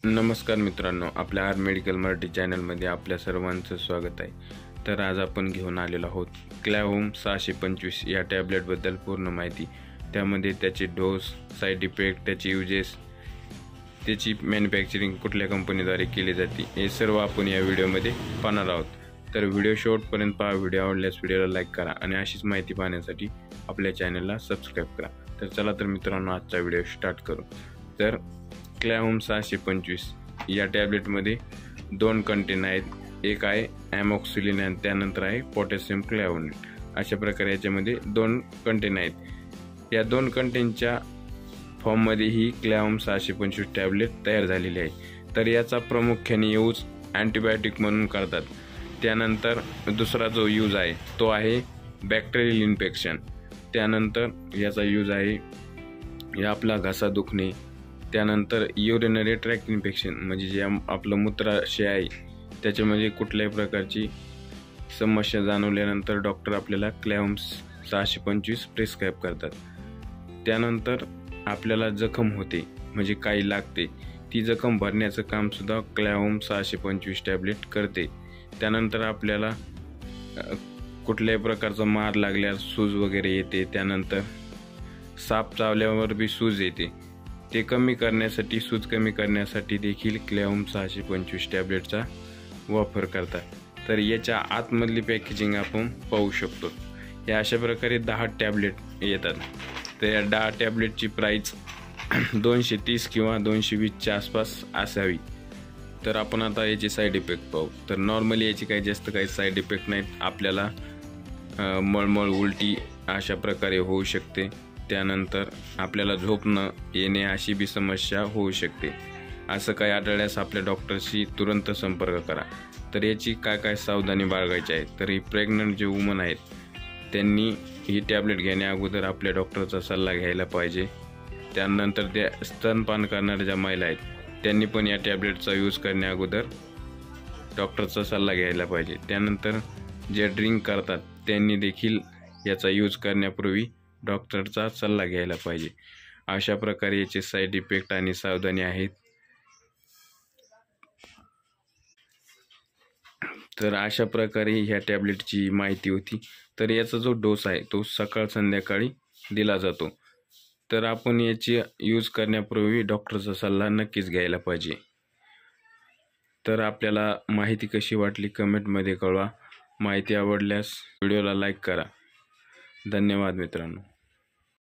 नमस्कार मित्रांनो, आपल्या आर मेडिकल मराठी चॅनलमध्ये आपल्या सर्वांचं स्वागत आहे। तर आज आपण घेऊन आलेलो आहोत क्लॅव्होम 625 या टॅबलेटबद्दल पूर्ण माहिती। त्यामध्ये त्याचे डोस, साइड इफेक्ट, त्याचे यूजेस, त्याची मॅन्युफॅक्चरिंग कुठल्या कंपनीद्वारे केली जाते, हे सर्व आपण या व्हिडिओमध्ये पाहणार आहोत। तर व्हिडिओ शेवटपर्यंत पहा। व्हिडिओ आवडल्यास व्हिडिओला लाईक करा आणि अशीच माहिती पाहण्यासाठी आपल्या चॅनलला सबस्क्राईब करा। तर चला तर मित्रांनो, आजचा व्हिडिओ स्टार्ट करू। तर क्लॅव्होम 625 या टॅबलेटमध्ये दोन कंटेन आहेत। एक आहे ॲमॉक्सिलिन आणि त्यानंतर आहे पोटॅशियम क्लॅव्होनेट। अशा प्रकारे याच्यामध्ये दोन कंटेन आहेत। या दोन कंटेनच्या फॉर्ममध्ये ही क्लॅव्होम 625 टॅबलेट तयार झालेली आहे। तर याचा प्रामुख्याने यूज अँटीबायोटिक म्हणून करतात। त्यानंतर दुसरा जो यूज आहे तो आहे बॅक्टेरियल इन्फेक्शन। त्यानंतर याचा यूज आहे आपला घसा दुखणे, त्यानंतर युरिनरी ट्रॅक्ट इन्फेक्शन, म्हणजे जे आपलं मूत्राशय आहे त्याच्यामध्ये कुठल्याही प्रकारची समस्या जाणवल्यानंतर डॉक्टर आपल्याला क्लॅव्होम 625 प्रिस्क्राईब करतात। त्यानंतर आपल्याला जखम होते, म्हणजे काही लागते, ती जखम भरण्याचं काम सुद्धा क्लॅव्होम 625 टॅबलेट करते। त्यानंतर आपल्याला कुठल्याही प्रकारचा मार लागल्यास सूज वगैरे येते, त्यानंतर साप चावल्यावर बी सूज येते, ते कमी करण्यासाठी, सूज कमी करण्यासाठी देखील क्लॅव्होम 625 टॅबलेटचा वापर करतात। तर याच्या आतमधली पॅकेजिंग आपण पाहू शकतो। या अशा प्रकारे 10 टॅबलेट येतात। तर या 10 टॅबलेटची प्राइस 230 किंवा 220च्या आसपास असावी। तर आपण आता याचे साईड इफेक्ट पाहू। तर नॉर्मली याची काही जास्त काही साईड इफेक्ट नाहीत। आपल्याला मळमळ, उलटी अशा प्रकारे होऊ शकते। त्यानंतर आपल्याला झोप न येणे अशी बी समस्या होऊ शकते। असं काही आढळल्यास आपल्या डॉक्टरशी तुरंत संपर्क करा। तर याची काय काय सावधानी बाळगायची आहे, तर ही प्रेग्नंट जे वुमन आहेत त्यांनी ही टॅबलेट घेण्या अगोदर आपल्या डॉक्टरचा सल्ला घ्यायला पाहिजे। त्यानंतर त्या स्तनपान करणाऱ्या ज्या महिला आहेत त्यांनी पण या टॅबलेटचा यूज करण्या अगोदर डॉक्टरचा सल्ला घ्यायला पाहिजे। त्यानंतर जे ड्रिंक करतात त्यांनी देखील याचा यूज करण्यापूर्वी डॉक्टरचा सल्ला घ्यायला पाहिजे। अशा प्रकारे याचे साईड इफेक्ट आणि सावधानी आहेत। तर अशा प्रकारे ह्या टॅबलेटची माहिती होती। तर याचा जो डोस आहे तो सकाळ संध्याकाळी दिला जातो। तर आपण याची यूज करण्यापूर्वी डॉक्टरचा सल्ला नक्कीच घ्यायला पाहिजे। तर आपल्याला माहिती कशी वाटली कमेंटमध्ये कळवा। माहिती आवडल्यास व्हिडिओला लाईक करा। धन्यवाद मित्रांनो।